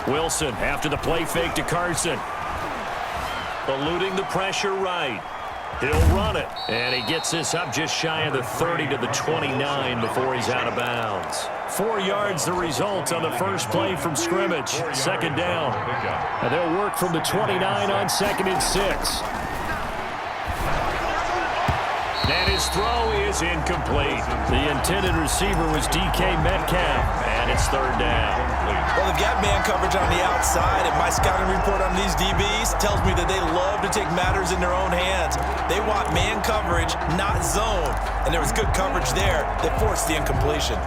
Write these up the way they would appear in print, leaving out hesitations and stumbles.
Wilson after the play fake to Carson. Eluding the pressure right. He'll run it. And he gets this up just shy of the 30 to the 29 before he's out of bounds. 4 yards the result on the first play from scrimmage. Second down. And they'll work from the 29 on 2nd and 6. And his throw is incomplete. The intended receiver was DK Metcalf. And it's 3rd down. Well, they've got man coverage on the outside, and my scouting report on these DBs tells me that they love to take matters in their own hands. They want man coverage, not zone. And there was good coverage there that forced the incompletion.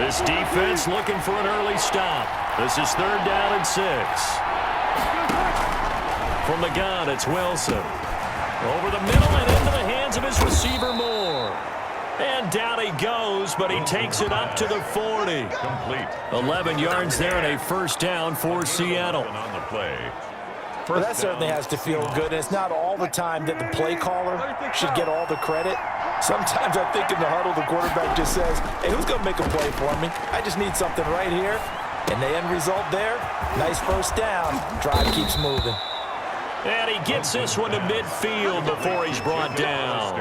This defense looking for an early stop. This is 3rd down and 6. From the gun, it's Wilson. Over the middle and into the hands of his receiver Moore. And down he goes, but he takes it up to the 40. Complete. 11 yards there and a 1st down for Seattle. On the play. Well, that certainly has to feel good, and it's not all the time that the play caller should get all the credit. Sometimes I think in the huddle, the quarterback just says, hey, who's going to make a play for me? I just need something right here. And the end result there, nice 1st down. Drive keeps moving. And he gets this one to midfield before he's brought down.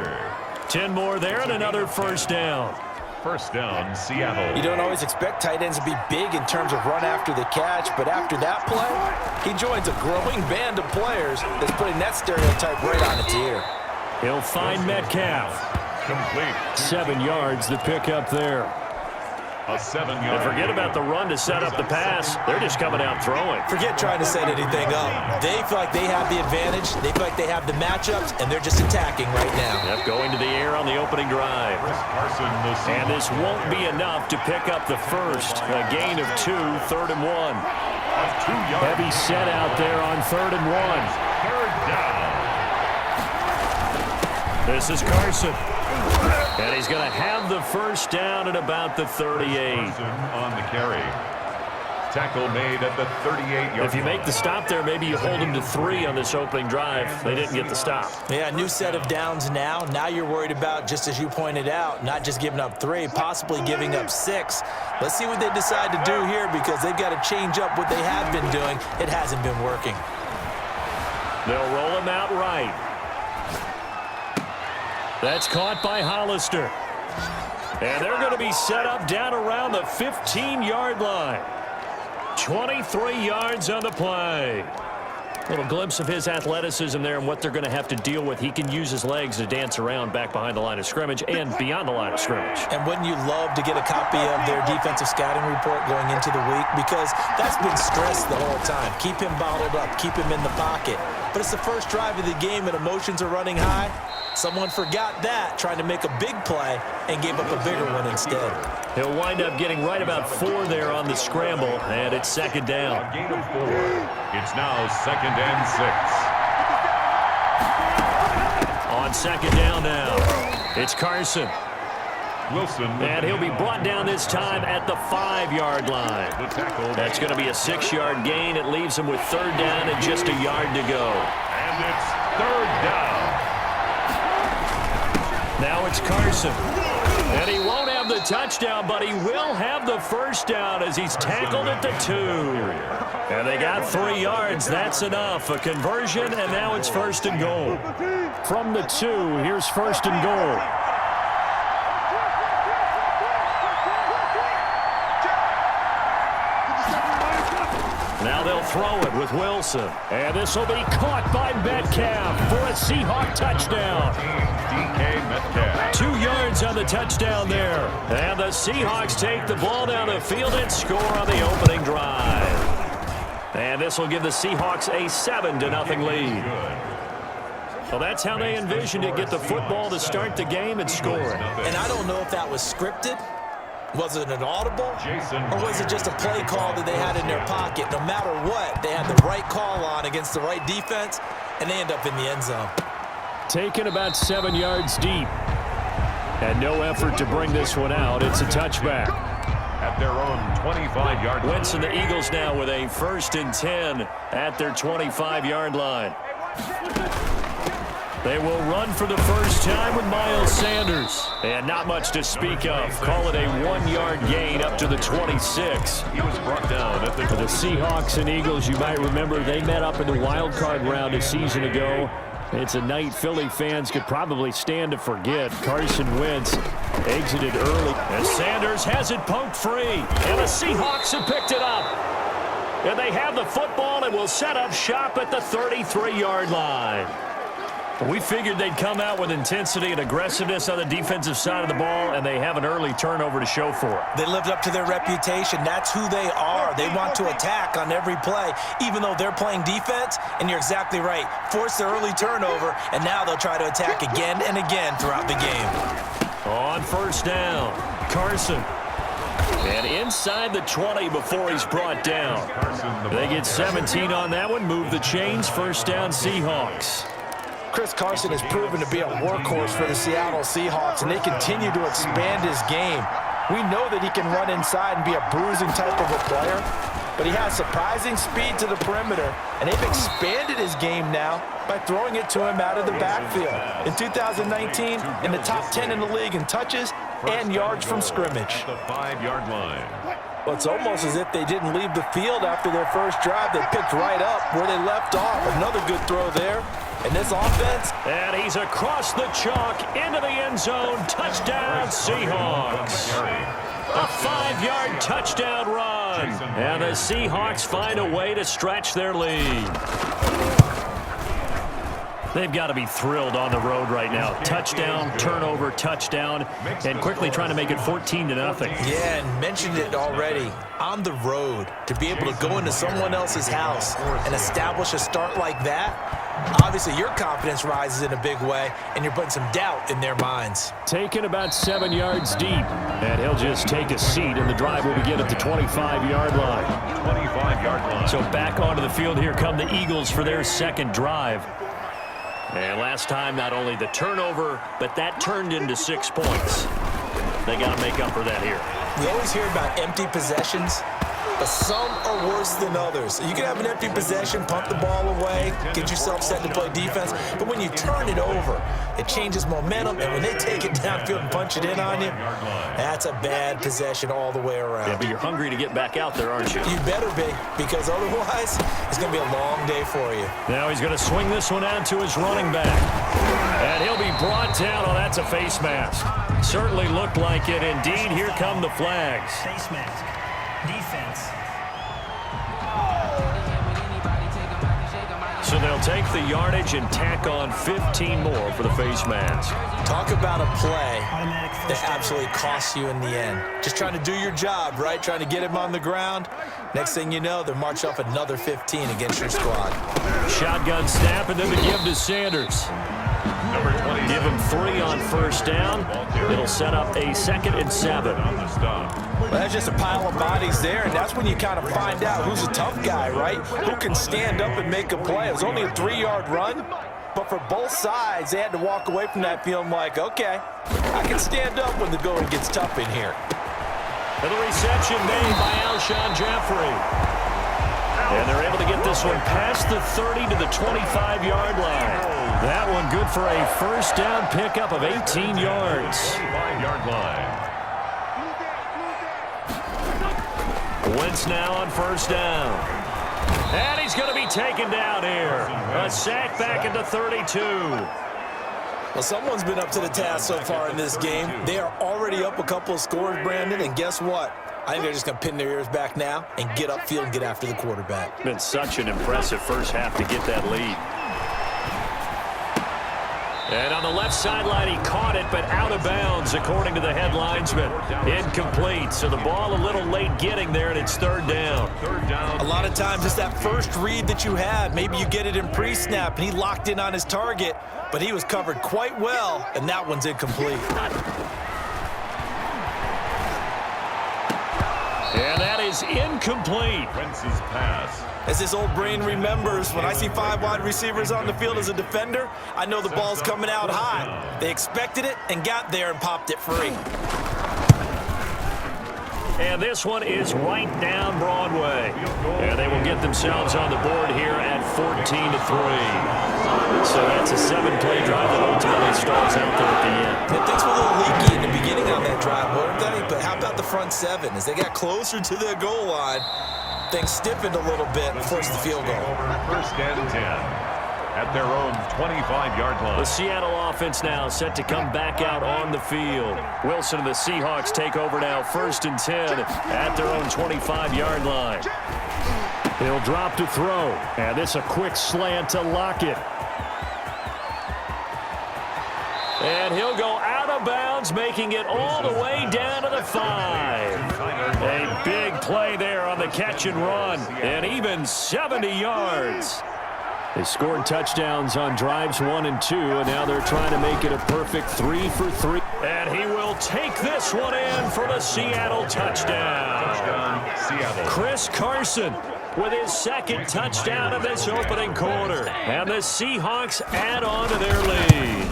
10 more there and another 1st down. 1st down, Seattle. You don't always expect tight ends to be big in terms of run after the catch, but after that play, he joins a growing band of players that's putting that stereotype right on its ear. He'll find Metcalf. Complete. 7 yards the pickup there. A 7-yard. And forget about the run to set up the pass. They're just coming out throwing. Forget trying to set anything up. They feel like they have the advantage. They feel like they have the matchups, and they're just attacking right now. Yep, going to the air on the opening drive. Carson, and this won't be enough to pick up the first. A gain of 2, 3rd and 1. Heavy set out there on 3rd and 1. 3rd down. This is Carson. And he's going to have the 1st down at about the 38. On the carry. Tackle made at the 38-yard line. If you make the stop there, maybe you hold him to 3 on this opening drive. They didn't get the stop. Yeah, new set of downs now. Now you're worried about, just as you pointed out, not just giving up 3, possibly giving up 6. Let's see what they decide to do here because they've got to change up what they have been doing. It hasn't been working. They'll roll him out right. That's caught by Hollister. And they're going to be set up down around the 15-yard line. 23 yards on the play. Little glimpse of his athleticism there and what they're going to have to deal with. He can use his legs to dance around back behind the line of scrimmage and beyond the line of scrimmage. And wouldn't you love to get a copy of their defensive scouting report going into the week? Because that's been stressed the whole time. Keep him bottled up. Keep him in the pocket. But it's the first drive of the game and emotions are running high. Someone forgot that, trying to make a big play, and gave up a bigger one instead. He'll wind up getting right about 4 there on the scramble, and it's 2nd down. A gain of 4. It's now 2nd and 6. On 2nd down now, it's Carson. Wilson. And he'll be brought down this time at the 5-yard line. That's going to be a 6-yard gain. It leaves him with 3rd down and just a yard to go. And it's 3rd down. Now it's Carson. And he won't have the touchdown, but he will have the 1st down as he's tackled at the 2. And they got 3 yards. That's enough. A conversion, and now it's 1st and goal. From the 2, here's 1st and goal. Now they'll throw it with Wilson. And this will be caught by Metcalf for a Seahawk touchdown. DK Metcalf. 2 yards on the touchdown there. And the Seahawks take the ball down the field and score on the opening drive. And this will give the Seahawks a 7-0 lead. Well, that's how they envisioned it. Get the football to start the game and score it. And I don't know if that was scripted. Was it an audible? Or was it just a play call that they had in their pocket? No matter what, they had the right call on against the right defense, and they end up in the end zone. Taken about 7 yards deep. And no effort to bring this one out. It's a touchback. At their own 25-yard line. Wentz and the Eagles now with a 1st and 10 at their 25-yard line. They will run for the first time with Miles Sanders. And not much to speak of. Call it a 1-yard gain up to the 26. He was brought down at the Seahawks and Eagles, you might remember, they met up in the wild card round a season ago. It's a night Philly fans could probably stand to forget. Carson Wentz exited early. And Sanders has it poked free. And the Seahawks have picked it up. And they have the football and will set up shop at the 33-yard line. We figured they'd come out with intensity and aggressiveness on the defensive side of the ball, and they have an early turnover to show for it. They lived up to their reputation. That's who they are. They want to attack on every play, even though they're playing defense. And you're exactly right. Force the early turnover, and now they'll try to attack again and again throughout the game. On first down, Carson. And inside the 20 before he's brought down. They get 17 on that one. Move the chains. First down, Seahawks. Chris Carson has proven to be a workhorse for the Seattle Seahawks, and they continue to expand his game. We know that he can run inside and be a bruising type of a player, but he has surprising speed to the perimeter, and they've expanded his game now by throwing it to him out of the backfield. In 2019, in the top 10 in the league in touches and yards from scrimmage. The 5-yard line. Well, it's almost as if they didn't leave the field after their first drive. They picked right up where they left off. Another good throw there. And this offense. And he's across the chalk into the end zone. Touchdown, Seahawks. A 5-yard touchdown run. And the Seahawks find a way to stretch their lead. They've got to be thrilled on the road right now. Touchdown, turnover, touchdown, and quickly trying to make it 14-0. Yeah, and mentioned it already. On the road, to be able to go into someone else's house and establish a start like that, obviously your confidence rises in a big way, and you're putting some doubt in their minds. Taken about 7 yards deep, and he'll just take a seat, and the drive will begin at the 25-yard line. 25-yard line. So back onto the field, here come the Eagles for their second drive. And last time, not only the turnover, but that turned into 6 points. They got to make up for that here. We always hear about empty possessions, but some are worse than others. You can have an empty possession, pump the ball away, get yourself set to play defense, but when you turn it over, it changes momentum, and when they take it downfield and punch it in on you, that's a bad possession all the way around. Yeah, but you're hungry to get back out there, aren't you? You better be, because otherwise, it's going to be a long day for you. Now he's going to swing this one out to his running back. And he'll be brought down. Oh, that's a face mask. Certainly looked like it. Indeed, here come the flags. Face mask. Defense. So they'll take the yardage and tack on 15 more for the face mask. Talk about a play that absolutely costs you in the end. Just trying to do your job, right? Trying to get him on the ground. Next thing you know, they're marching off another 15 against your squad. Shotgun snap, and then the give to Sanders. Give him 3 on first down. It'll set up a 2nd and 7. Well, that's just a pile of bodies there, and that's when you kind of find out who's a tough guy, right? Who can stand up and make a play. It was only a 3-yard run, but for both sides, they had to walk away from that feeling like, okay, I can stand up when the going gets tough in here. And the reception made by Alshon Jeffrey. And they're able to get this one past the 30 to the 25-yard line. That one good for a first down pickup of 18 yards. 25-yard line. Wentz now on first down. And he's going to be taken down here. A sack back into 32. Well, someone's been up to the task so far in this game. They are already up a couple of scores, Brandon, and guess what? I think they're just going to pin their ears back now and get upfield and get after the quarterback. Been such an impressive first half to get that lead. And on the left sideline, he caught it, but out of bounds, according to the head linesman. Incomplete, so the ball a little late getting there, and it's third down. A lot of times it's that first read that you have. Maybe you get it in pre-snap, and he locked in on his target, but he was covered quite well, and that one's incomplete. And that is incomplete. Wentz's pass As this old brain remembers, when I see 5 wide receivers on the field as a defender, I know the ball's coming out high. They expected it and got there and popped it free. And this one is right down Broadway. And they will get themselves on the board here at 14-3. So that's a 7-play drive that ultimately stalls out there at the end. And things were a little leaky in the beginning on that drive, weren't they? But how about the front 7? As they got closer to their goal line, things stiffened a little bit and forced the field goal. First and 10 at their own 25-yard line. The Seattle offense now set to come back out on the field. Wilson and the Seahawks take over now, 1st and 10 at their own 25-yard line. He'll drop to throw, and this a quick slant to Lockett. And he'll go out of bounds, making it all the way down to the 5. A big play there on the catch and run, and even 70 yards. They scored touchdowns on drives 1 and 2, and now they're trying to make it a perfect 3 for 3. And he will take this one in for the Seattle touchdown. Seattle. Chris Carson with his 2nd touchdown of this opening quarter. And the Seahawks add on to their lead.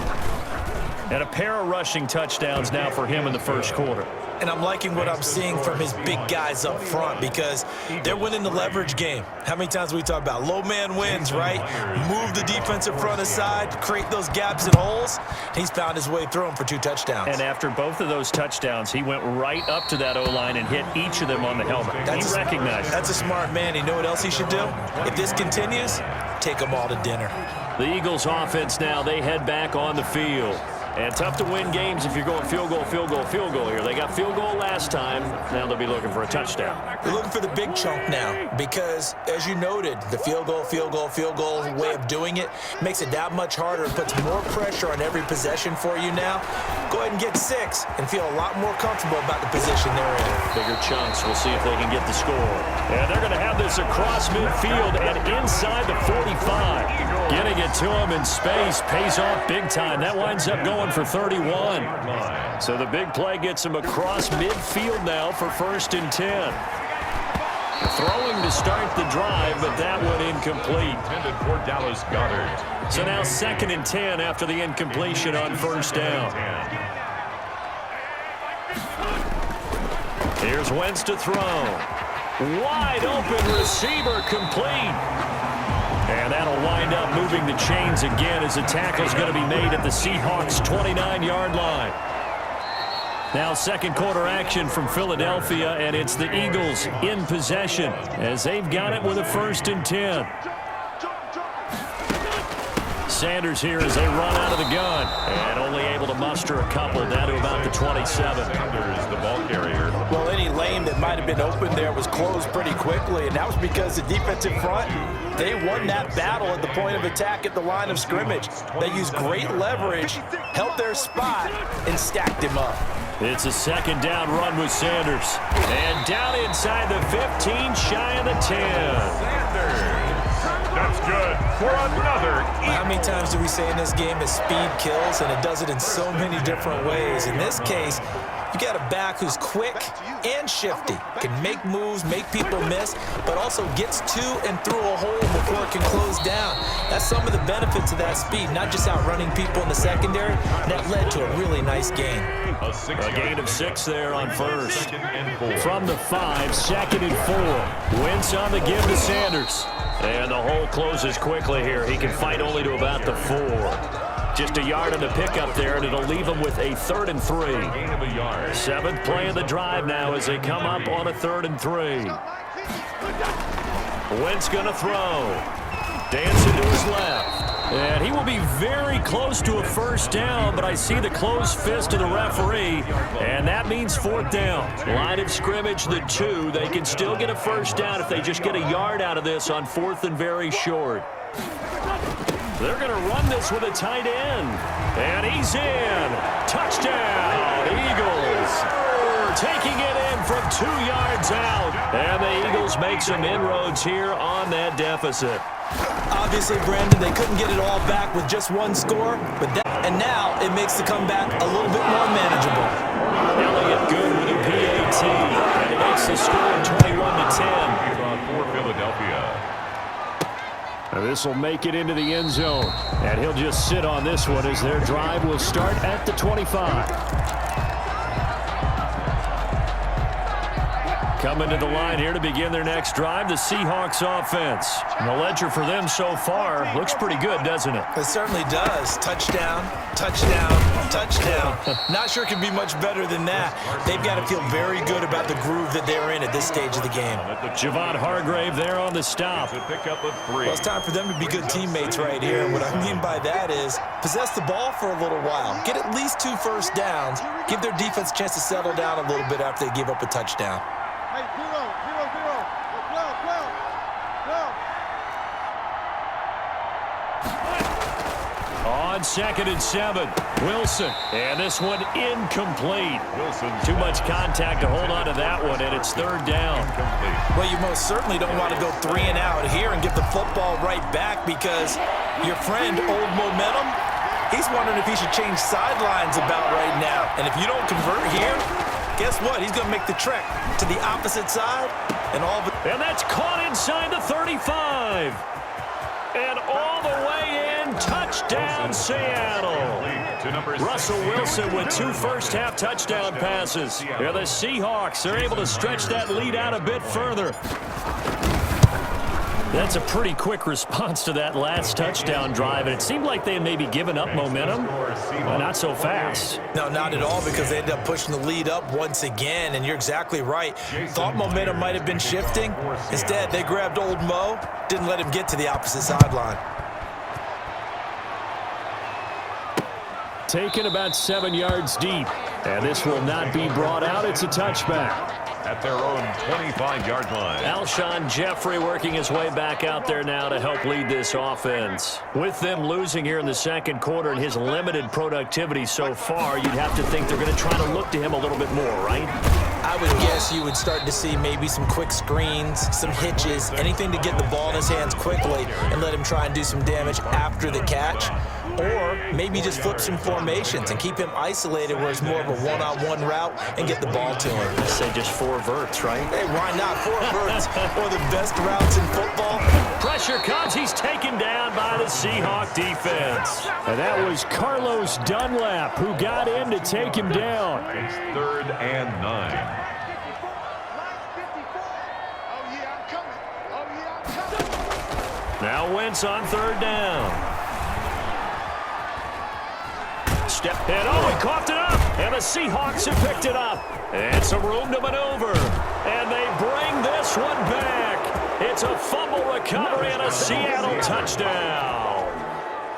And a pair of rushing touchdowns now for him in the first quarter. And I'm liking what I'm seeing from his big guys up front because they're winning the leverage game. How many times we talk about low man wins, right? Move the defensive front aside, create those gaps and holes. He's found his way through them for 2 touchdowns. And after both of those touchdowns, he went right up to that O-line and hit each of them on the helmet. He recognized it. That's a smart man. You know what else he should do? If this continues, take them all to dinner. The Eagles offense now, they head back on the field. And tough to win games if you're going field goal, field goal, field goal here. They got field goal last time. Now they'll be looking for a touchdown. They're looking for the big chunk now because, as you noted, the field goal way of doing it makes it that much harder. It puts more pressure on every possession for you now. Go ahead and get 6 and feel a lot more comfortable about the position they're in. Bigger chunks. We'll see if they can get the score. And they're going to have this across midfield and inside the 45. Getting it to him in space pays off big time. That winds up going for 31. So the big play gets him across midfield now for 1st and 10. Throwing to start the drive, but that one incomplete. Intended for Dallas Goedert. So now 2nd and 10 after the incompletion on 1st down. Here's Wentz to throw. Wide open receiver complete. And that'll wind up moving the chains again as the tackle's going to be made at the Seahawks' 29-yard line. Now 2nd quarter action from Philadelphia, and it's the Eagles in possession as they've got it with a 1st and 10. Sanders here as they run out of the gun and only able to muster a couple down to about the 27. Sanders, the ball carrier. Well, any lane that might have been open there was closed pretty quickly, and that was because the defensive front, they won that battle at the point of attack at the line of scrimmage. They used great leverage, held their spot, and stacked him up. It's a 2nd down run with Sanders. And down inside the 15, shy of the 10. Sanders. That's good for another. How many times do we say in this game that speed kills, and it does it in so many different ways? In this case, you got a back who's quick and shifty, can make moves, make people miss, but also gets to and through a hole before it can close down. That's some of the benefits of that speed, not just outrunning people in the secondary. That led to a really nice gain. A gain of 6 there on 1st. From the 5, 2nd and 4. Wentz on the give to Sanders. And the hole closes quickly here. He can fight only to about the 4. Just a yard on the pickup there, and it'll leave him with a 3rd and 3. 7th play of the drive now as they come up on a 3rd and 3. Wentz going to throw. Dancing to his left. And he will be very close to a 1st down, but I see the closed fist of the referee, and that means 4th down. Line of scrimmage, the 2. They can still get a 1st down if they just get a yard out of this on 4th and very short. They're going to run this with a tight end. And he's in. Touchdown, Eagles. Taking it in from 2 yards out. And the Eagles make some inroads here on that deficit. Obviously, Brandon, they couldn't get it all back with just 1 score, and now it makes the comeback a little bit more manageable. Elliott good with a PAT, and it makes the score 21-10. For Philadelphia. This will make it into the end zone. And he'll just sit on this one as their drive will start at the 25. Coming to the line here to begin their next drive, the Seahawks offense. And the ledger for them so far looks pretty good, doesn't it? It certainly does. Touchdown, touchdown, touchdown. Not sure it can be much better than that. They've got to feel very good about the groove that they're in at this stage of the game. Javon Hargrave there on the stop. Pick up a 3. Well, it's time for them to be good teammates right here. And what I mean by that is possess the ball for a little while. Get at least 2 first downs. Give their defense a chance to settle down a little bit after they give up a touchdown. Hey, 0, 0, 0. 12. On 2nd and 7, Wilson. And this one incomplete. Wilson. Too much contact to hold on to that one, and it's 3rd down. Well, you most certainly don't want to go 3 and out here and get the football right back because your friend, Old Momentum, he's wondering if he should change sidelines about right now. And if you don't convert here, guess what? He's going to make the trek to the opposite side. And that's caught inside the 35. And all the way in, touchdown Seattle. Russell Wilson with 2 first-half touchdown passes. Yeah, the Seahawks are able to stretch that lead out a bit further. That's a pretty quick response to that last touchdown drive, and it seemed like they had maybe given up momentum. Well, not so fast. No, not at all, because they ended up pushing the lead up once again, and you're exactly right. Thought momentum might have been shifting. Instead, they grabbed Old Mo, didn't let him get to the opposite sideline. Taken about 7 yards deep, and this will not be brought out. It's a touchback. At their own 25-yard line. Alshon Jeffrey working his way back out there now to help lead this offense. With them losing here in the second quarter and his limited productivity so far, you'd have to think they're going to try to look to him a little bit more, right? I would guess you would start to see maybe some quick screens, some hitches, anything to get the ball in his hands quickly and let him try and do some damage after the catch. Or maybe just flip some formations and keep him isolated where it's more of a one-on-one route and get the ball to him. Let's say just 4 verts, right? Hey, why not? 4 verts, one of the best routes in football. Pressure comes. He's taken down by the Seahawk defense. And that was Carlos Dunlap who got in to take him down. It's 3rd and 9. Now Wentz on 3rd down. Step and he coughed it up, and the Seahawks have picked it up. And some room to maneuver, and they bring this one back. It's a fumble recovery and a Seattle touchdown.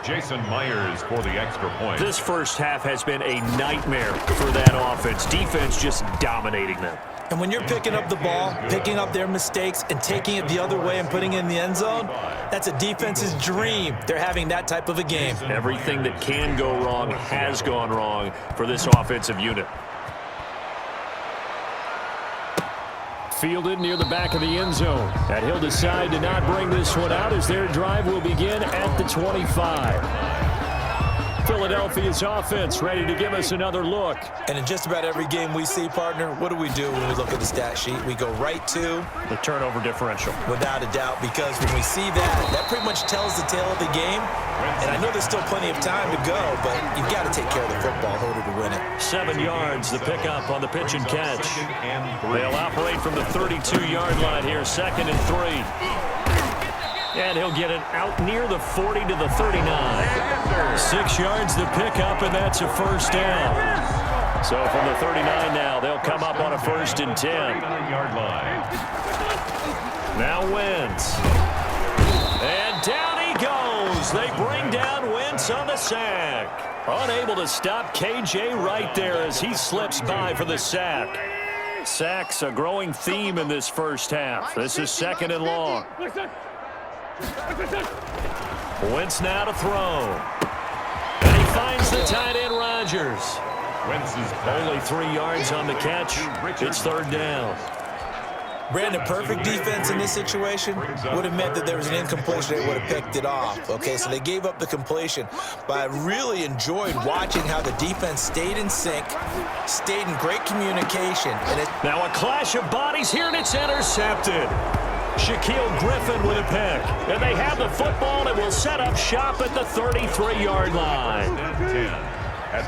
Jason Myers for the extra point. This first half has been a nightmare for that offense. Defense just dominating them. And when you're picking up the ball, picking up their mistakes, and taking it the other way and putting it in the end zone, that's a defense's dream. They're having that type of a game. Everything that can go wrong has gone wrong for this offensive unit. Fielded near the back of the end zone. And he'll decide to not bring this one out as their drive will begin at the 25. Philadelphia's offense ready to give us another look. And in just about every game we see, partner, what do we do when we look at the stat sheet? We go right to the turnover differential. Without a doubt, because when we see that pretty much tells the tale of the game. And I know there's still plenty of time to go, but you've got to take care of the football in order to win it. 7 yards, the pickup on the pitch and catch. They'll operate from the 32-yard line here, 2nd and 3. And he'll get it out near the 40 to the 39. 6 yards the pickup, and that's a first down. So from the 39 now, they'll come up on a 1st and 10. Now Wentz. And down he goes. They bring down Wentz on the sack. Unable to stop KJ right there as he slips by for the sack. Sacks a growing theme in this first half. This is 2nd and long. Wentz now to throw. And he finds the tight end Rodgers. Wentz is only 3 yards on the catch. It's 3rd down. Brandon, perfect defense in this situation would have meant that there was an incompletion. They would have picked it off. Okay, so they gave up the completion. But I really enjoyed watching how the defense stayed in sync, stayed in great communication. And now a clash of bodies here, and it's intercepted. Shaquille Griffin with a pick. And they have the football and will set up shop at the 33-yard line. 10.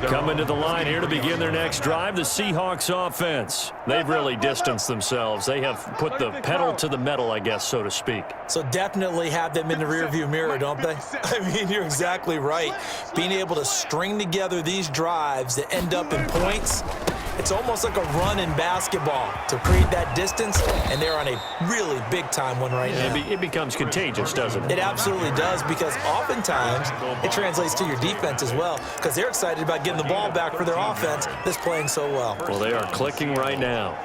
Coming to the line here to begin their next drive, the Seahawks offense. They've really distanced themselves. They have put the pedal to the metal, I guess, so to speak. So definitely have them in the rearview mirror, don't they? I mean, you're exactly right. Being able to string together these drives that end up in points, it's almost like a run in basketball to create that distance, and they're on a really big-time one right now. It becomes contagious, doesn't it? It absolutely does, because oftentimes it translates to your defense as well, because they're excited about getting the ball back for their offense that's playing so well. Well, they are clicking right now.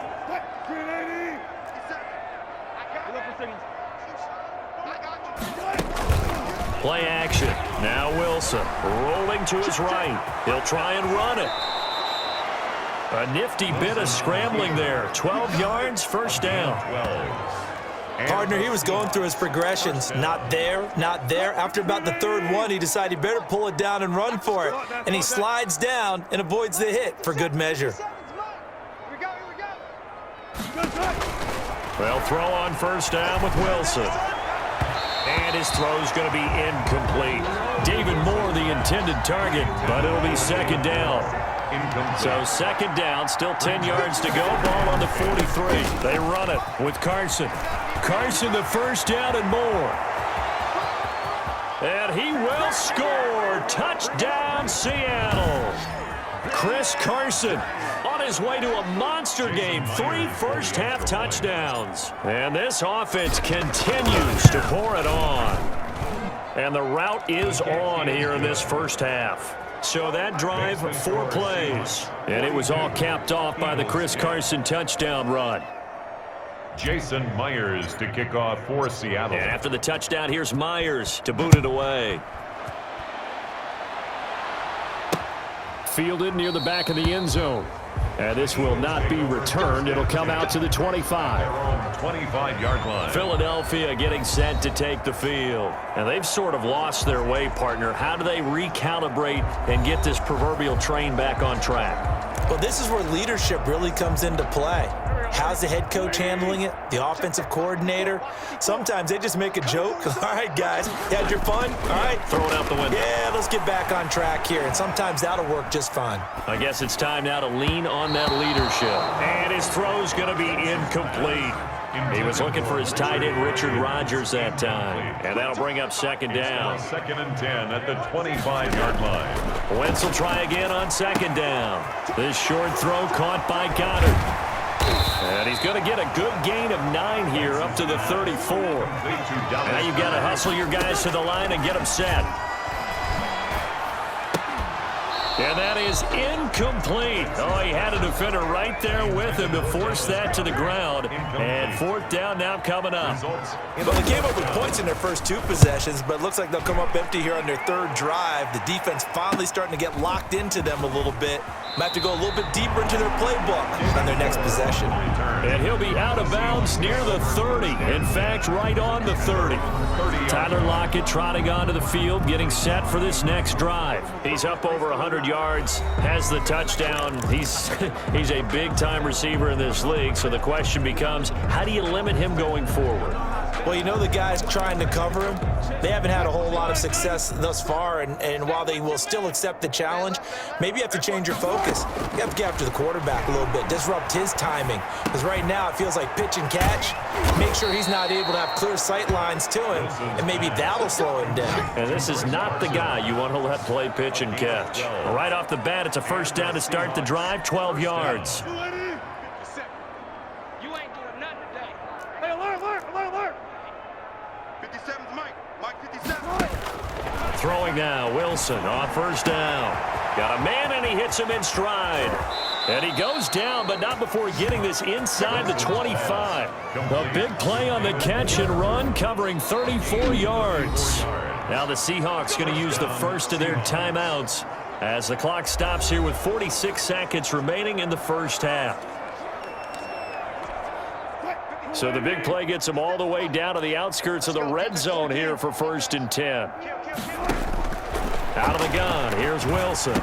Play action. Now Wilson rolling to his right. He'll try and run it. A nifty bit of scrambling there. 12 yards, first down. Partner, he was going through his progressions. Not there, not there. After about the third one, he decided he better pull it down and run for it. And he slides down and avoids the hit for good measure. They'll throw on first down with Wilson. And his throw's going to be incomplete. David Moore, the intended target, but it'll be second down. So second down, still 10 yards to go. Ball on the 43. They run it with Carson. Carson the first down and more. And he will score. Touchdown, Seattle. Chris Carson on his way to a monster game. 3 first-half touchdowns. And this offense continues to pour it on. And the route is on here in this first half. So that drive, 4 plays. And it was all capped off by the Chris Carson touchdown run. Jason Myers to kick off for Seattle. And after the touchdown, here's Myers to boot it away. Fielded near the back of the end zone. And this will not be returned. It'll come out to the 25. 25-yard line. Philadelphia getting set to take the field. And they've sort of lost their way, partner. How do they recalibrate and get this proverbial train back on track? Well, this is where leadership really comes into play. How's the head coach handling it? The offensive coordinator? Sometimes they just make a joke. All right, guys, you had your fun? All right. Throw it out the window. Yeah, let's get back on track here. And sometimes that'll work just fine. I guess it's time now to lean on that leadership. And his throw's going to be incomplete. He was looking for his tight end, Richard Rodgers, that time. And that'll bring up second down. Second and 10 at the 25-yard line. Wentz will try again on second down. This short throw caught by Goddard. And he's going to get a good gain of 9 here up to the 34. Now you've got to hustle your guys to the line and get them set. And that is incomplete. Oh, he had a defender right there with him to force that to the ground. And fourth down now coming up. Well, they came up with points in their first 2 possessions, but it looks like they'll come up empty here on their third drive. The defense finally starting to get locked into them a little bit. Might have to go a little bit deeper into their playbook on their next possession. And he'll be out of bounds near the 30. In fact, right on the 30. Tyler Lockett trotting onto the field, getting set for this next drive. He's up over 100 yards, has the touchdown. He's a big-time receiver in this league, so the question becomes, how do you limit him going forward? Well, you know the guys trying to cover him, they haven't had a whole lot of success thus far, and while they will still accept the challenge, maybe you have to change your focus. You have to get after the quarterback a little bit, disrupt his timing, because right now it feels like pitch and catch. Make sure he's not able to have clear sight lines to him, and maybe that'll slow him down. And this is not the guy you want to let play pitch and catch. Right off the bat, it's a first down to start the drive, 12 yards. You ain't doing nothing today. Hey, alert! 57's Mike 57. Throwing now, Wilson on first down. Got a man, and he hits him in stride. And he goes down, but not before getting this inside the 25. A big play on the catch and run, covering 34 yards. Now the Seahawks going to use the first of their timeouts as the clock stops here with 46 seconds remaining in the first half. So the big play gets them all the way down to the outskirts of the red zone here for first and 10. Out of the gun, here's Wilson.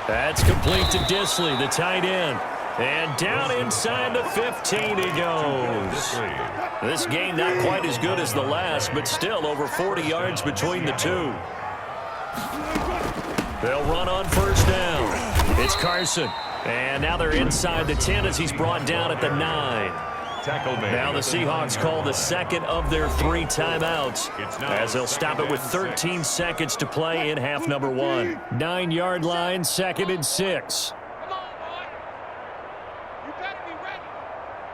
That's complete to Disley, the tight end. And down inside the 15 he goes. This game not quite as good as the last, but still over 40 yards between the two. They'll run on first down. It's Carson. And now they're inside the 10 as he's brought down at the 9. Now the Seahawks call the second of their 3 timeouts as they'll stop it with 13 seconds to play in half number 1. 9-yard line, 2nd and 6. Come on, boy. You better be ready.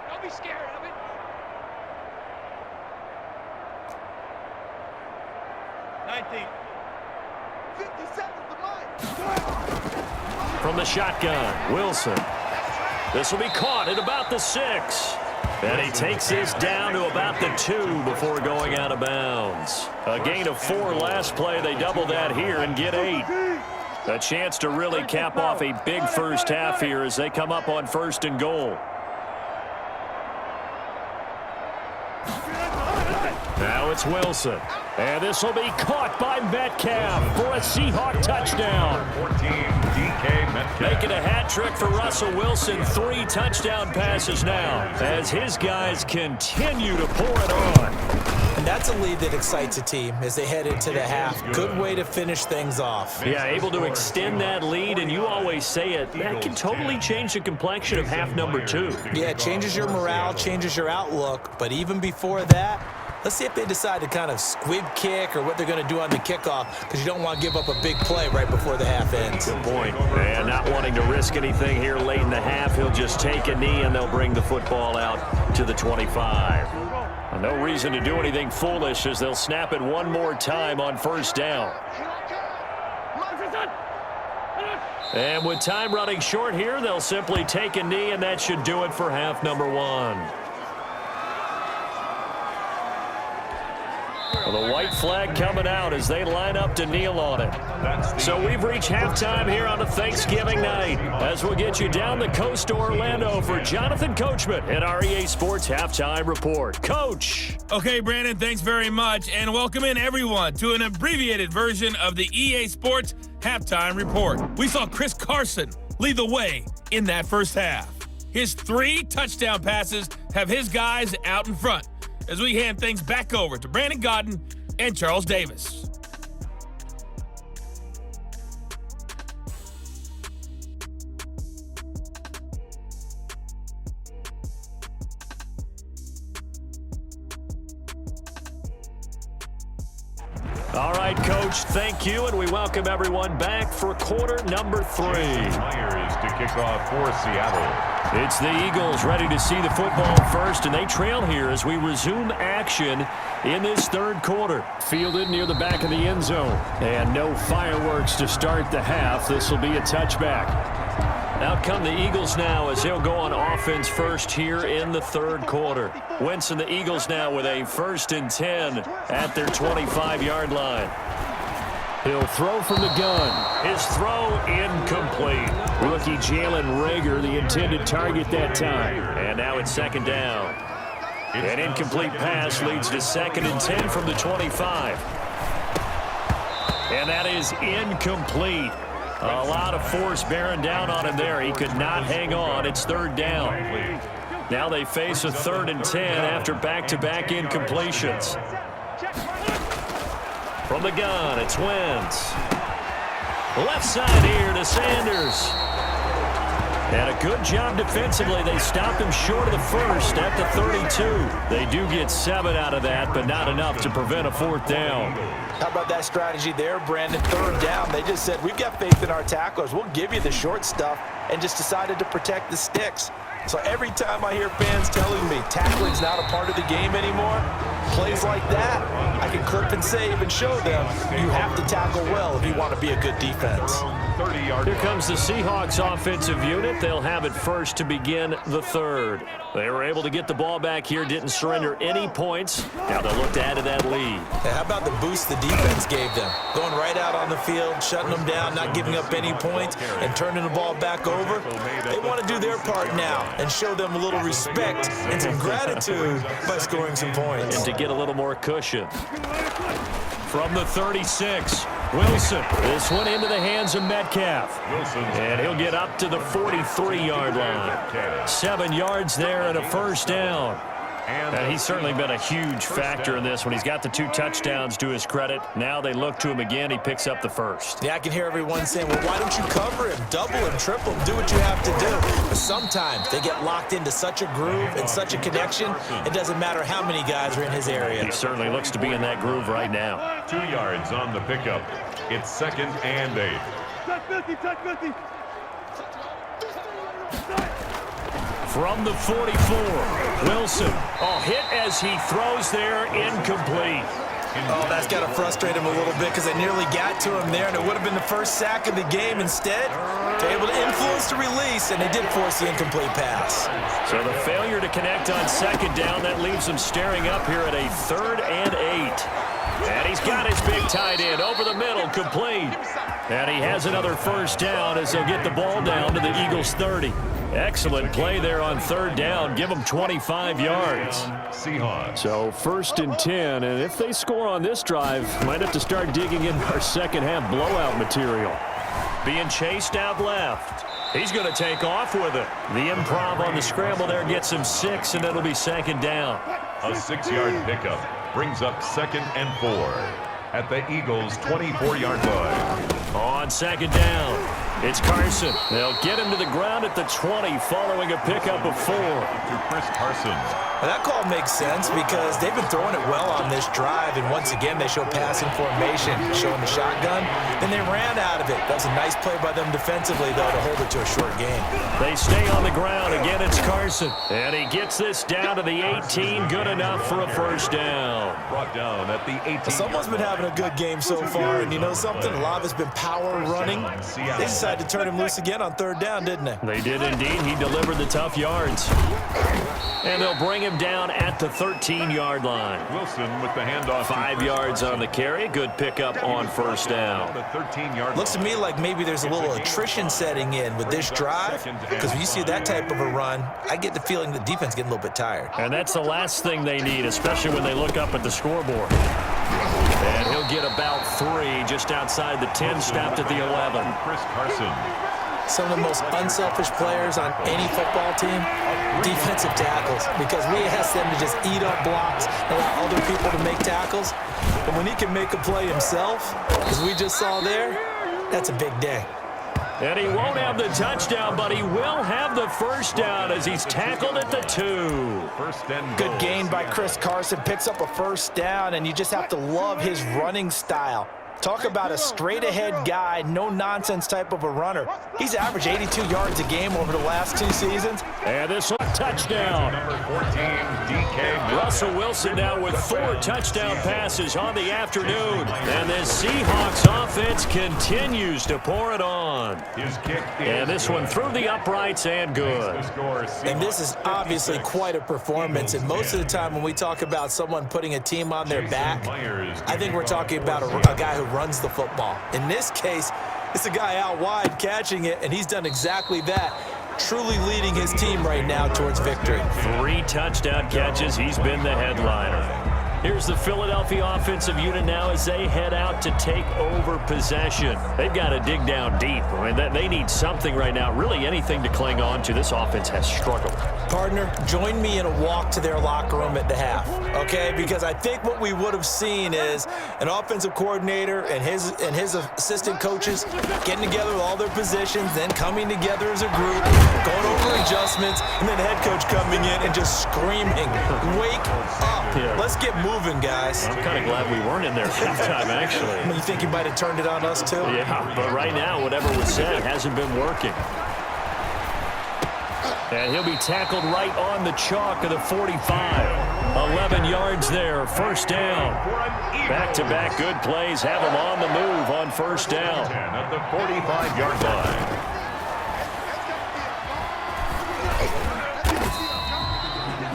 Don't be scared of it. From the shotgun, Wilson. This will be caught at about the 6. And he takes this down to about the 2 before going out of bounds. A gain of 4 last play. They double that here and get 8. A chance to really cap off a big first half here as they come up on 1st and goal. Now it's Wilson. And this will be caught by Metcalf for a Seahawk touchdown. 14, DK Metcalf. Making a hat trick for Russell Wilson. 3 touchdown passes now as his guys continue to pour it on. And that's a lead that excites a team as they head into the half. Good way to finish things off. Yeah, able to extend that lead, and you always say it, that can totally change the complexion of half number 2. Yeah, it changes your morale, changes your outlook. But even before that, let's see if they decide to kind of squib kick or what they're going to do on the kickoff, because you don't want to give up a big play right before the half ends. Good point. And not wanting to risk anything here late in the half, he'll just take a knee and they'll bring the football out to the 25. No reason to do anything foolish as they'll snap it one more time on first down. And with time running short here, they'll simply take a knee, and that should do it for half number 1. Well, the white flag coming out as they line up to kneel on it. So we've reached halftime here on a Thanksgiving night as we'll get you down the coast to Orlando for Jonathan Coachman at our EA Sports Halftime Report. Coach. Okay, Brandon, thanks very much, and welcome in everyone to an abbreviated version of the EA Sports Halftime Report. We saw Chris Carson lead the way in that first half. His 3 touchdown passes have his guys out in front, as we hand things back over to Brandon Godden and Charles Davis. All right, Coach, thank you, and we welcome everyone back for quarter number 3. Myers to kick off for Seattle. It's the Eagles ready to see the football first, and they trail here as we resume action in this third quarter. Fielded near the back of the end zone, and no fireworks to start the half. This will be a touchback. Out come the Eagles now as they'll go on offense first here in the third quarter. Wentz and the Eagles now with a 1st and 10 at their 25-yard line. He'll throw from the gun. His throw incomplete. Rookie Jalen Reagor, the intended target that time. And now it's 2nd down. An incomplete pass leads to 2nd and 10 from the 25. And that is incomplete. A lot of force bearing down on him there. He could not hang on. It's 3rd down. Now they face a 3rd and 10 after back-to-back incompletions. From the gun, it's Wentz. Left side here to Sanders. And a good job defensively. They stopped him short of the first at the 32. They do get 7 out of that, but not enough to prevent a 4th down. How about that strategy there, Brandon? 3rd down. They just said, we've got faith in our tacklers. We'll give you the short stuff, and just decided to protect the sticks. So every time I hear fans telling me tackling's not a part of the game anymore, plays like that, I can clip and save and show them you have to tackle well if you want to be a good defense. Here comes the Seahawks offensive unit. They'll have it first to begin the 3rd. They were able to get the ball back here, didn't surrender any points. Now they'll look to add to that lead. And how about the boost the defense gave them? Going right out on the field, shutting them down, not giving up any points, and turning the ball back over. They want to do their part now and show them a little respect and some gratitude by scoring some points. And to get a little more cushion. From the 36, Wilson, this one into the hands of Metcalf. Wilson's And he'll get up to the 43-yard line. 7 yards there and a first down. And he's certainly been a huge factor in this when he's got the 2 touchdowns to his credit. Now they look to him again. He picks up the first. Yeah, I can hear everyone saying, well, why don't you cover him, double him, triple him, do what you have to do. But sometimes they get locked into such a groove and such a connection, it doesn't matter how many guys are in his area. He certainly looks to be in that groove right now. 2 yards on the pickup. It's 2nd and 8. Touch 50, touch 50. From the 44, Wilson. Oh, hit as he throws there, incomplete. Oh, that's got to frustrate him a little bit because they nearly got to him there, and it would have been the first sack of the game. Instead, they're able to influence the release, and they did force the incomplete pass. So the failure to connect on 2nd down, that leaves him staring up here at a 3rd and 8. And he's got his big tight end over the middle, complete. And he has another first down as they'll get the ball down to the Eagles' 30. Excellent play there on 3rd down. Give them 25 yards. Seahawks. So 1st and 10, and if they score on this drive, might have to start digging in our second-half blowout material. Being chased out left. He's going to take off with it. The improv on the scramble there gets him 6, and it'll be 2nd down. A 6-yard pickup brings up 2nd and 4 at the Eagles' 24-yard line. On 2nd down, it's Carson. They'll get him to the ground at the 20 following a pickup of 4. To Chris Carson. Well, that call makes sense because they've been throwing it well on this drive, and once again they show passing formation, showing the shotgun. Then they ran out of it. That was a nice play by them defensively, though, to hold it to a short game. They stay on the ground. Again, it's Carson. And he gets this down to the 18. Good enough for a first down. Brought down at the 18. Someone's been having a good game so far, and you know something? A lot of it's been power running. They decided to turn him loose again on 3rd down, didn't they? They did indeed. He delivered the tough yards. And they'll bring him down at the 13-yard line. Wilson with the handoff. 5 yards on the carry. Good pickup on first down. The 13-yard. Looks to me like maybe there's a little attrition setting in with this drive, because when you see that type of a run, I get the feeling the defense getting a little bit tired. And that's the last thing they need, especially when they look up at the scoreboard. And he'll get about 3 just outside the 10, stopped at the 11. Chris Carson. Some of the most unselfish players on any football team, defensive tackles, because we ask them to just eat up blocks, allow other people to make tackles. But when he can make a play himself, as we just saw there, that's a big day. And he won't have the touchdown, but he will have the first down as he's tackled at the 2. First and Good gain by Chris Carson, picks up a first down, and you just have to love his running style. Talk about a straight-ahead guy, no-nonsense type of a runner. He's averaged 82 yards a game over the last 2 seasons. And this one, touchdown. Number 14, DK. Russell Wilson now with 4 touchdown passes on the afternoon. And this Seahawks offense continues to pour it on. His kick is And this one through the uprights and good. And this is obviously quite a performance. And most of the time when we talk about someone putting a team on their back, I think we're talking about a guy who runs the football. In this case, it's a guy out wide catching it, and he's done exactly that, truly leading his team right now towards victory. 3 touchdown catches. He's been the headliner. Here's the Philadelphia offensive unit now as they head out to take over possession. They've got to dig down deep. I mean, they need something right now, really anything to cling on to. This offense has struggled. Partner, join me in a walk to their locker room at the half, okay? Because I think what we would have seen is an offensive coordinator and his assistant coaches getting together with all their positions, then coming together as a group, going over adjustments, and then the head coach coming in and just screaming, "Wake up. Let's get moving, guys." I'm kind of glad we weren't in there halftime, actually. I mean, you think he might have turned it on us, too? Yeah, but right now, whatever was said hasn't been working. And he'll be tackled right on the chalk of the 45. 11 yards there, first down. Back-to-back good plays have him on the move on first down. At the 45-yard line.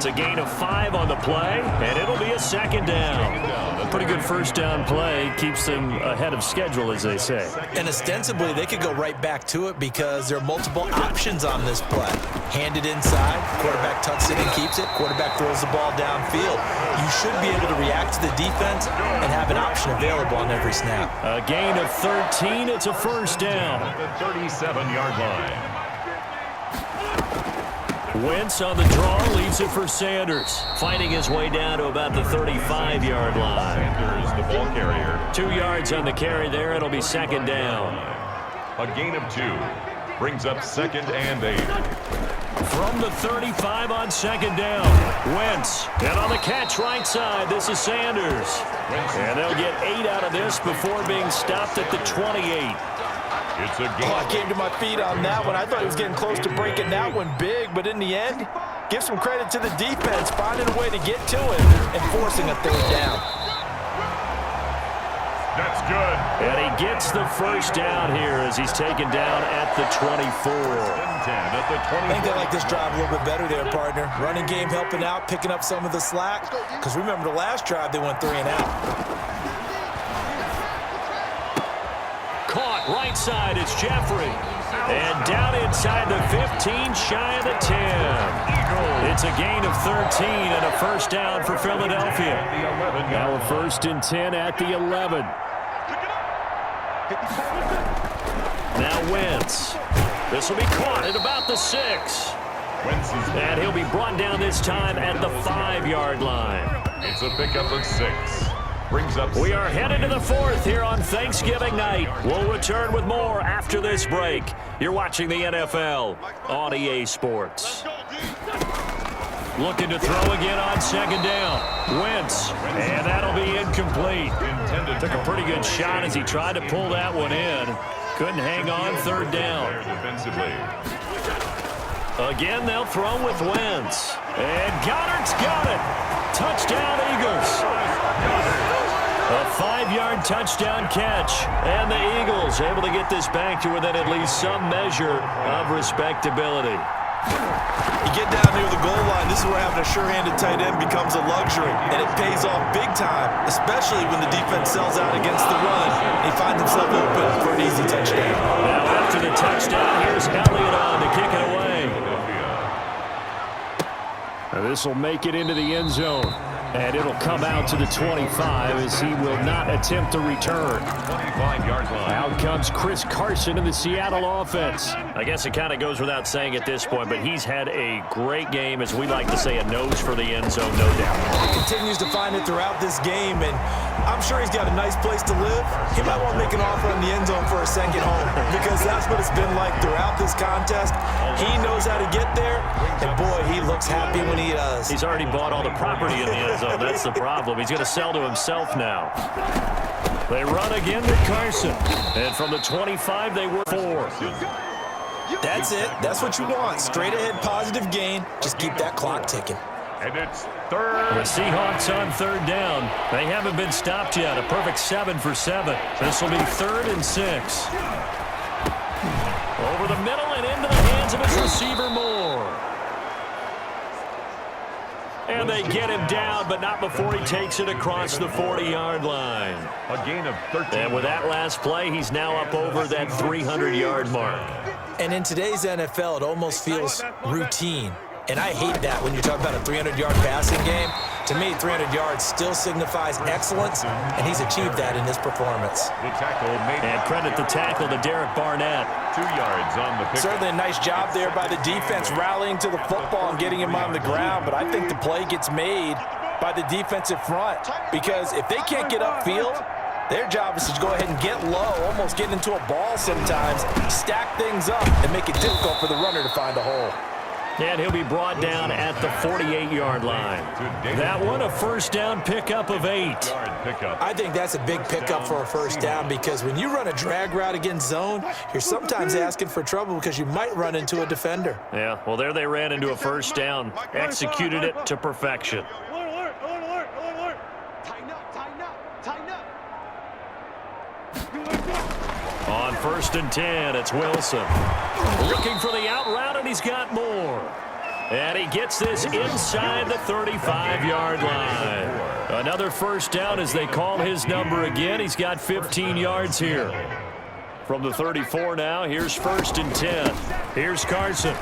It's a gain of 5 on the play, and it'll be a second down. Pretty good first down play. Keeps them ahead of schedule, as they say. And ostensibly, they could go right back to it because there are multiple options on this play. Handed inside, quarterback tucks it and keeps it, quarterback throws the ball downfield. You should be able to react to the defense and have an option available on every snap. A gain of 13. It's a first down. At the 37-yard line. Wentz on the draw, leaves it for Sanders. Fighting his way down to about the 35-yard line. Sanders, the ball carrier. 2 yards on the carry there. It'll be second down. A gain of 2. Brings up 2nd and 8. From the 35 on second down. Wentz. And on the catch right side, this is Sanders. And they'll get 8 out of this before being stopped at the 28. It's a gain. I came to my feet on that one. I thought he was getting close to breaking that one big, but in the end, give some credit to the defense, finding a way to get to him and forcing a third down. That's good. And he gets the first down here as he's taken down at the 24. At the 20. I think they like this drive a little bit better there, partner. Running game helping out, picking up some of the slack. Because remember the last drive, they went 3 and out. Caught right side, it's Jeffrey. And down inside the 15, shy of the 10. It's a gain of 13 and a first down for Philadelphia. Now a 1st and 10 at the 11. Now Wentz. This will be caught at about the 6. And he'll be brought down this time at the 5-yard line. It's a pickup of 6. Brings up. We are headed to the 4th here on Thanksgiving night. We'll return with more after this break. You're watching the NFL on EA Sports. Looking to throw again on second down. Wentz, and that'll be incomplete. Took a pretty good shot as he tried to pull that one in. Couldn't hang on, third down. Defensively. Again, they'll throw with Wentz. And Goddard's got it. Touchdown, Eagles. A 5-yard touchdown catch. And the Eagles able to get this back to within at least some measure of respectability. You get down near the goal line, this is where having a sure-handed tight end becomes a luxury, and it pays off big time, especially when the defense sells out against the run. He finds himself open for an easy touchdown. Now after the touchdown, here's Elliott on to kick it away. Now this will make it into the end zone. And it'll come out to the 25 as he will not attempt to return. 25-yard line. Out comes Chris Carson in the Seattle offense. I guess it kind of goes without saying at this point, but he's had a great game, as we like to say, a nose for the end zone, no doubt. He continues to find it throughout this game, and I'm sure he's got a nice place to live. He might want to make an offer in the end zone for a second home, because that's what it's been like throughout this contest. He knows how to get there, and boy, he looks happy when he does. He's already bought all the property in the end zone. That's the problem. He's going to sell to himself now. They run again to Carson. And from the 25, they were 4. That's it. That's what you want. Straight ahead, positive gain. Just keep that clock ticking. And it's third. The Seahawks on third down. They haven't been stopped yet. A perfect 7 for 7. This will be 3rd and 6. Over the middle and into the hands of his receiver Moore. And they get him down, but not before he takes it across the 40-yard line. A gain of 13. And with that last play, he's now up over that 300-yard mark. And in today's NFL, it almost feels routine. And I hate that when you talk about a 300-yard passing game. To me, 300 yards still signifies excellence, and he's achieved that in this performance. The tackle made. And credit the tackle to Derek Barnett. 2 yards on the pick. Certainly a nice job there by the defense rallying to the football and getting him on the ground, but I think the play gets made by the defensive front, because if they can't get upfield, their job is to go ahead and get low, almost get into a ball sometimes, stack things up, and make it difficult for the runner to find a hole. And he'll be brought down at the 48-yard line. That one, a first down pickup of 8. I think that's a big pickup for a first down, because when you run a drag route against zone, you're sometimes asking for trouble because you might run into a defender. Yeah, well, there they ran into a first down, executed it to perfection. On 1st and 10, it's Wilson. Looking for the out route, and he's got more. And he gets this inside the 35-yard line. Another first down as they call his number again. He's got 15 yards here. From the 34 now, here's 1st and 10. Here's Carson.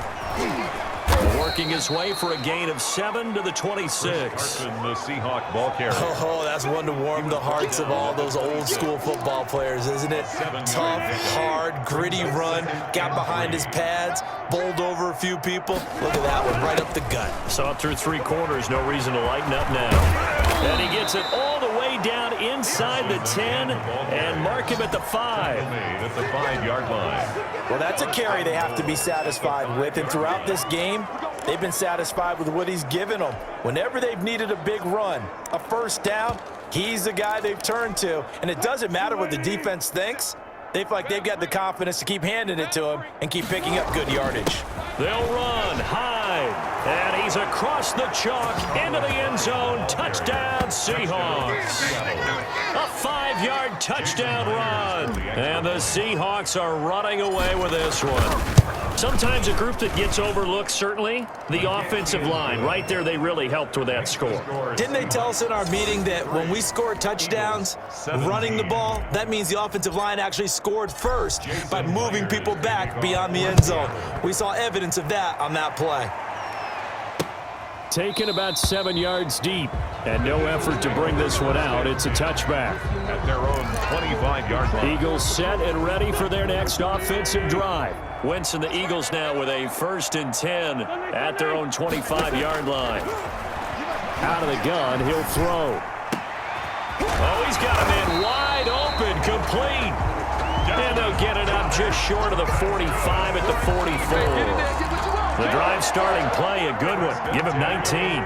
Working his way for a gain of 7 to the 26. Carson, the Seahawk ball carrier. Oh, that's one to warm the hearts of all those old-school football players, isn't it? Tough, hard, gritty run. Got behind his pads, bowled over a few people. Look at that one, right up the gut. Saw it through 3 quarters. No reason to lighten up now. And he gets it all the way down inside the 10 and mark him at the 5. At the 5-yard line. Well, that's a carry they have to be satisfied with. And throughout this game, they've been satisfied with what he's given them. Whenever they've needed a big run, a first down, he's the guy they've turned to. And it doesn't matter what the defense thinks. They feel like they've got the confidence to keep handing it to him and keep picking up good yardage. They'll run high, and he's across the chalk into the end zone. Touchdown, Seahawks. A 5-yard touchdown run, and the Seahawks are running away with this one. Sometimes a group that gets overlooked, certainly, the offensive line. Right there, they really helped with that score. Didn't they tell us in our meeting that when we score touchdowns running the ball, that means the offensive line actually scored first by moving people back beyond the end zone? We saw evidence of that on that play. Taken about 7 yards deep, and no effort to bring this one out. It's a touchback. At their own 25-yard line. Eagles set and ready for their next offensive drive. Wentz and the Eagles now with a 1st and 10 at their own 25-yard line. Out of the gun, he'll throw. Oh, he's got him in wide open, complete. And they'll get it up just short of the 45 at the 44. The drive starting play, a good one. Give him 19.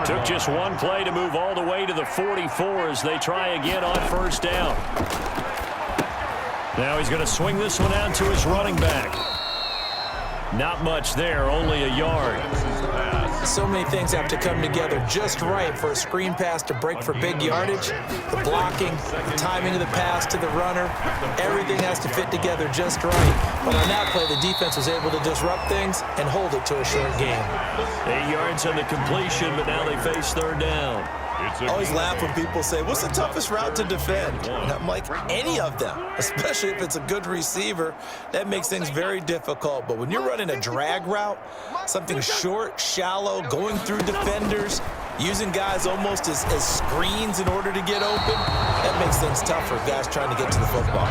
Took just one play to move all the way to the 44 as they try again on first down. Now he's going to swing this one out to his running back. Not much there, only a yard. So many things have to come together just right for a screen pass to break for big yardage. The blocking, the timing of the pass to the runner, everything has to fit together just right. But on that play, the defense was able to disrupt things and hold it to a short game. 8 yards on the completion, but now they face 3rd down. I always laugh when people say, what's the toughest route to defend? And I'm like, any of them, especially if it's a good receiver. That makes things very difficult. But when you're running a drag route, something short, shallow, going through defenders, using guys almost as screens in order to get open, that makes things tough for guys trying to get to the football.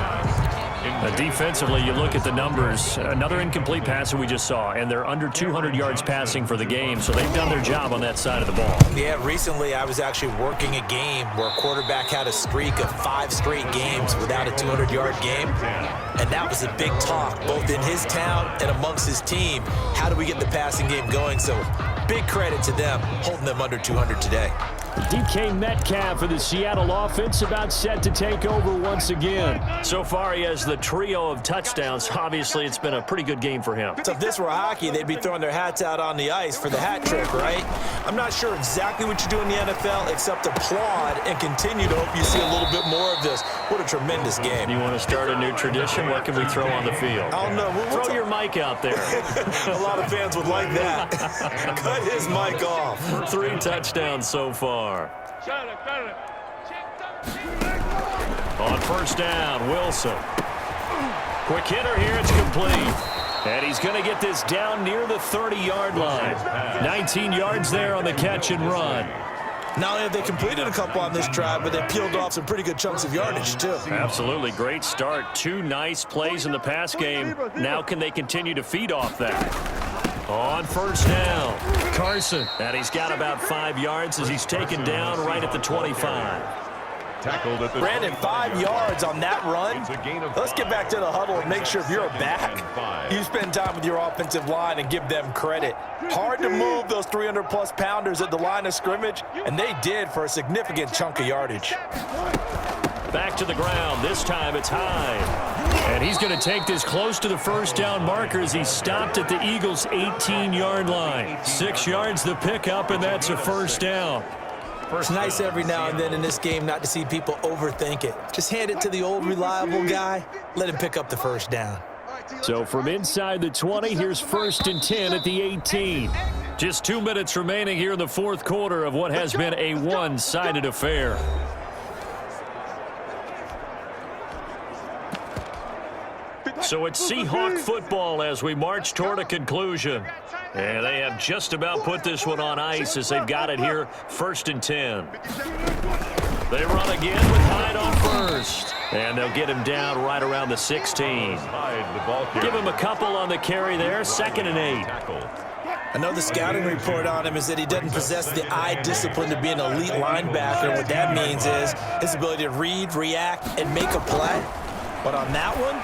Defensively, you look at the numbers. Another incomplete pass that we just saw, and they're under 200 yards passing for the game, so they've done their job on that side of the ball. Yeah, recently I was actually working a game where a quarterback had a streak of 5 straight games without a 200-yard game, and that was a big talk, both in his town and amongst his team. How do we get the passing game going? So big credit to them, holding them under 200 today. DK Metcalf for the Seattle offense about set to take over once again. So far, he has the trio of touchdowns. Obviously, it's been a pretty good game for him. So if this were hockey, they'd be throwing their hats out on the ice for the hat trick, right? I'm not sure exactly what you do in the NFL except applaud and continue to hope you see a little bit more of this. What a tremendous game. You want to start a new tradition? What can we throw on the field? I don't know. Throw your mic out there. A lot of fans would like that. Cut his mic off. 3 touchdowns so far. On first down, Wilson. Quick hitter here, it's complete. And he's going to get this down near the 30-yard line. 19 yards there on the catch and run. Not only have they completed a couple on this drive, but they peeled off some pretty good chunks of yardage, too. Absolutely. Great start. 2 nice plays in the pass game. Now can they continue to feed off that? On first down, Carson. And he's got about 5 yards as he's taken down right at the 25. Tackled at the Brandon, 5 yards on that run. Let's get back to the huddle and make sure if you're a back, you spend time with your offensive line and give them credit. Hard to move those 300-plus pounders at the line of scrimmage, and they did for a significant chunk of yardage. Back to the ground. This time it's high. And he's going to take this close to the first down marker as he stopped at the Eagles' 18-yard line. 6 yards the pickup, and that's a first down. It's nice every now and then in this game not to see people overthink it. Just hand it to the old reliable guy. Let him pick up the first down. So from inside the 20, here's 1st and 10 at the 18. Just 2 minutes remaining here in the fourth quarter of what has been a one-sided affair. So it's Seahawk football as we march toward a conclusion. And they have just about put this one on ice as they've got it here, 1st and 10. They run again with Hyde on first. And they'll get him down right around the 16. Give him a couple on the carry there, 2nd and 8. I know the scouting report on him is that he doesn't possess the eye discipline to be an elite linebacker. What that means is his ability to read, react, and make a play. But on that one,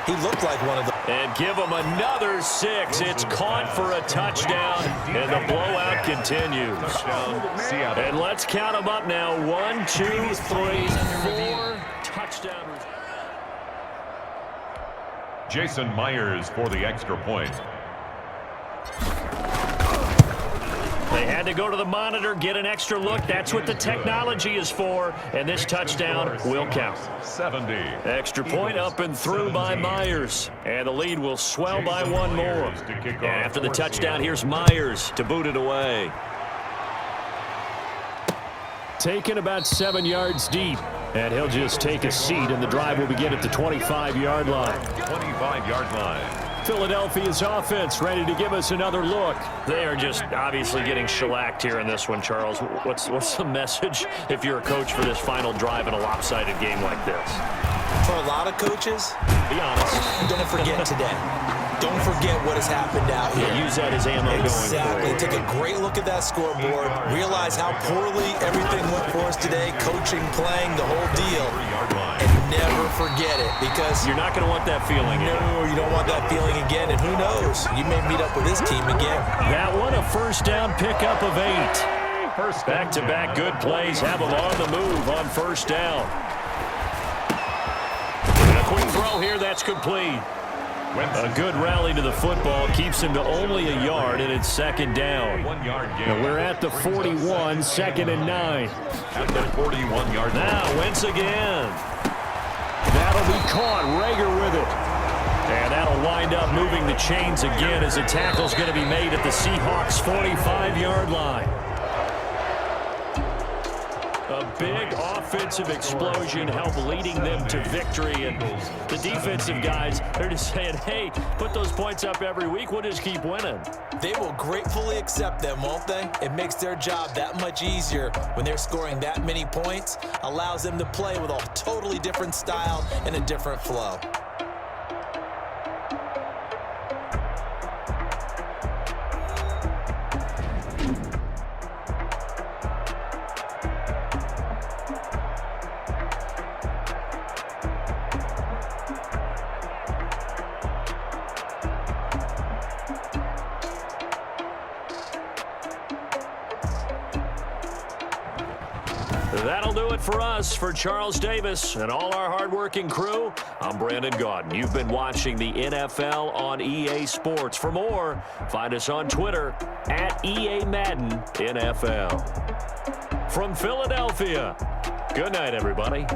he looked like one of them. And give him another 6. It's caught for a touchdown, and the blowout continues. And let's count them up now. 1, 2, 3, 4 touchdowns. Jason Myers for the extra point. They had to go to the monitor, get an extra look. That's what the technology is for. And this touchdown will count. 70. Extra point up and through by Myers. And the lead will swell by one more. And after the touchdown, here's Myers to boot it away. Taken about 7 yards deep. And he'll just take a seat, and the drive will begin at the 25-yard line. 25-yard line. Philadelphia's offense ready to give us another look. They are just obviously getting shellacked here in this one, Charles. What's the message if you're a coach for this final drive in a lopsided game like this? For a lot of coaches, Be honest. don't forget today. Don't forget what has happened out here. Yeah, use that as ammo Exactly. going forward. Take a great look at that scoreboard. Realize how poorly everything went for us today. Coaching, playing, the whole deal. And never forget it, because You're not going to want that feeling. no, you don't want that feeling again. And who knows? You may meet up with this team again. That one, a first down pickup of 8. Back-to-back good plays have them on the move on first down. And a quick throw here, that's complete. A good rally to the football keeps him to only a yard, and it's 2nd down. 1 yard gain. And we're at the 41, 2nd and 9. At the 41-yard line. Now, Wentz again. That'll be caught. Rager with it. And that'll wind up moving the chains again as the tackle's going to be made at the Seahawks' 45-yard line. A big offensive explosion helped leading them to victory. And the defensive guys, they're just saying, hey, put those points up every week. We'll just keep winning. They will gratefully accept them, won't they? It makes their job that much easier when they're scoring that many points. Allows them to play with a totally different style and a different flow. That'll do it for us. For Charles Davis and all our hardworking crew, I'm Brandon Gaudin. You've been watching the NFL on EA Sports. For more, find us on Twitter at EA Madden NFL. From Philadelphia, good night, everybody.